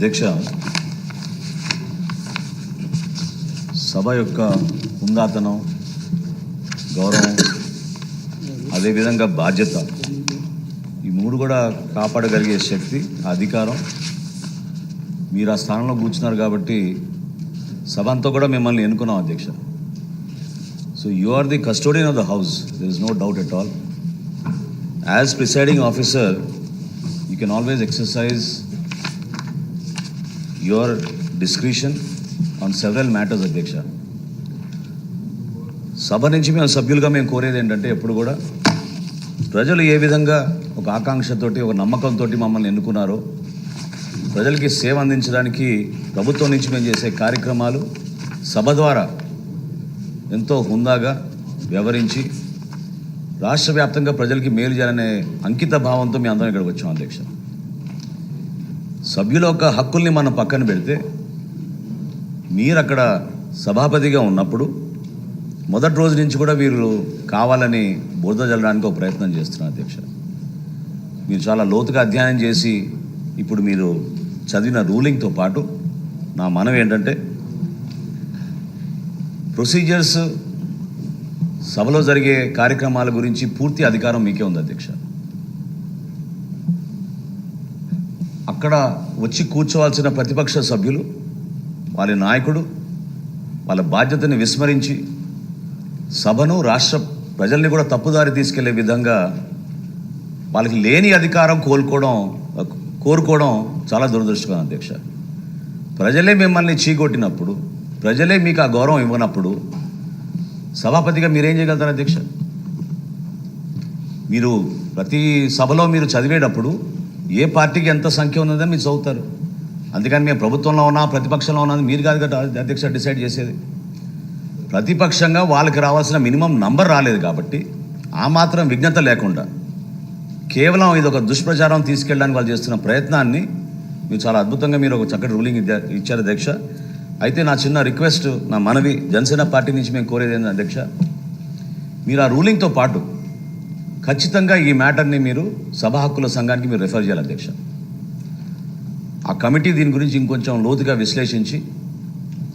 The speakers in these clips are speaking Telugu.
అధ్యక్ష, సభ యొక్క హుందాతనం, గౌరవం, అదేవిధంగా బాధ్యత, ఈ మూడు కూడా కాపాడగలిగే శక్తి, అధికారం మీరు ఆ స్థానంలో కూర్చున్నారు కాబట్టి సభ అంతా కూడా మిమ్మల్ని ఎన్నుకున్నాం అధ్యక్ష. So you are the custodian of the house, there is no doubt at all. As presiding officer you can always exercise your discretion on several matters అధ్యక్ష. సభ నుంచి మేము సభ్యులుగా మేము కోరేది ఏంటంటే, ఎప్పుడు కూడా ప్రజలు ఏ విధంగా ఒక ఆకాంక్షతోటి, ఒక నమ్మకంతో మమ్మల్ని ఎన్నుకున్నారో, ప్రజలకి సేవ అందించడానికి ప్రభుత్వం నుంచి మేము చేసే కార్యక్రమాలు సభ ద్వారా ఎంతో హుందాగా వ్యవహరించి రాష్ట్ర వ్యాప్తంగా ప్రజలకి మేలు చేయాలనే అంకిత భావంతో మేము అందరం ఇక్కడికి వచ్చాం అధ్యక్ష. సభ్యుల యొక్క హక్కుల్ని మనం పక్కన పెడితే, మీరు అక్కడ సభాపతిగా ఉన్నప్పుడు మొదటి రోజు నుంచి కూడా వీరు కావాలని బురద జల్లడానికి ఒక ప్రయత్నం చేస్తున్నారు అధ్యక్ష. మీరు చాలా లోతుగా అధ్యయనం చేసి ఇప్పుడు మీరు చదివిన రూలింగ్తో పాటు నా మనవి ఏంటంటే, ప్రొసీజర్స్, సభలో జరిగే కార్యక్రమాల గురించి పూర్తి అధికారం మీకే ఉంది అధ్యక్ష. అక్కడ వచ్చి కూర్చోవాల్సిన ప్రతిపక్ష సభ్యులు, వాళ్ళ నాయకుడు వాళ్ళ బాధ్యతని విస్మరించి సభను, రాష్ట్ర ప్రజల్ని కూడా తప్పుదారి తీసుకెళ్లే విధంగా వాళ్ళకి లేని అధికారం కోరుకోవడం చాలా దురదృష్టకరం అధ్యక్ష. ప్రజలే మిమ్మల్ని చీకొట్టినప్పుడు, ప్రజలే మీకు ఆ గౌరవం ఇవ్వనప్పుడు సభాపతిగా మీరేం చేయగలుగుతారు అధ్యక్ష? మీరు ప్రతి సభలో మీరు చదివేటప్పుడు ఏ పార్టీకి ఎంత సంఖ్య ఉన్నదో మీరు చదువుతారు. అందుకని మేము ప్రభుత్వంలో ఉన్నా ప్రతిపక్షంలో ఉన్నది మీరు కాదు కదా అధ్యక్ష డిసైడ్ చేసేది. ప్రతిపక్షంగా వాళ్ళకి రావాల్సిన మినిమం నంబర్ రాలేదు కాబట్టి ఆ మాత్రం విజ్ఞత లేకుండా కేవలం ఇది ఒక దుష్ప్రచారం తీసుకెళ్ళడానికి వాళ్ళు చేస్తున్న ప్రయత్నాన్ని మీరు చాలా అద్భుతంగా మీరు ఒక చక్కటి రూలింగ్ ఇచ్చారు అధ్యక్ష. అయితే నా చిన్న రిక్వెస్ట్, నా మనవి జనసేన పార్టీ నుంచి మేము కోరేది ఏంటంటే అధ్యక్ష, మీరు ఆ రూలింగ్తో పాటు ఖచ్చితంగా ఈ మ్యాటర్ని మీరు సభా హక్కుల సంఘానికి మీరు రిఫర్ చేయాలి అధ్యక్ష. ఆ కమిటీ దీని గురించి ఇంకొంచెం లోతుగా విశ్లేషించి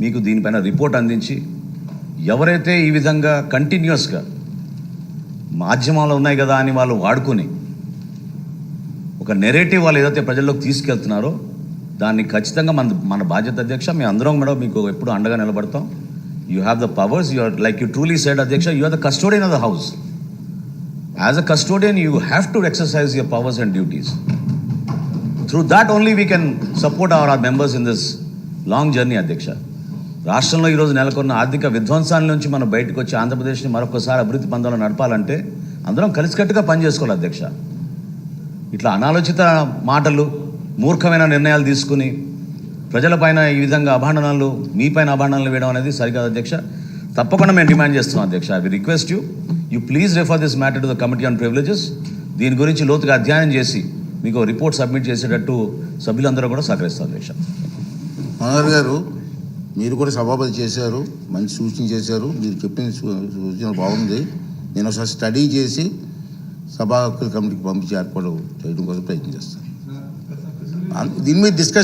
మీకు దీనిపైన రిపోర్ట్ అందించి, ఎవరైతే ఈ విధంగా కంటిన్యూస్గా మాధ్యమాలు ఉన్నాయి కదా అని వాళ్ళు వాడుకొని ఒక నెరేటివ్ వాళ్ళు ఏదైతే ప్రజల్లోకి తీసుకెళ్తున్నారో దాన్ని ఖచ్చితంగా మన బాధ్యత అధ్యక్ష. మేము అందరం కూడా మీకు ఎప్పుడు అండగా నిలబడతాం. You have the powers, you are like you truly said అధ్యక్ష, you are the custodian of the house. As a custodian you have to exercise your powers and duties. Through that only we can support our members in this long journey అధ్యక్ష. రాష్ట్రంలో ఈరోజు నెలకొన్న ఆర్థిక విధ్వంసాల నుంచి మనం బయటకు వచ్చి ఆంధ్రప్రదేశ్ని మరొకసారి అభివృద్ధి పందంలో నడపాలంటే అందరం కలిసికట్టుగా పనిచేసుకోవాలి అధ్యక్ష. ఇట్లా అనాలోచిత మాటలు, మూర్ఖమైన నిర్ణయాలు తీసుకుని ప్రజలపైన ఈ విధంగా అభాండనాలు, మీపైన అభాండనాలు వేయడం అనేది సరికాదు అధ్యక్ష. తప్పకుండా మేము డిమాండ్ చేస్తున్నాం అధ్యక్ష. I will request you please refer this matter to the committee on privileges. దీని గురించి లోతుగా అధ్యయనం చేసి మీకు రిపోర్ట్ సబ్మిట్ చేసేటట్టు సభ్యులందరూ కూడా సహకరిస్తారు అధ్యక్ష. మనోహర్ గారు, మీరు కూడా సభాపతి చేశారు, మంచి సూచన చేశారు. మీరు చెప్పిన సూచన బాగుంది. నేను ఒకసారి స్టడీ చేసి సభా హక్కుల కమిటీకి పంపించి ఏర్పాటు చేయడం కోసం ప్రయత్నం చేస్తాను. దీని మీద డిస్కషన్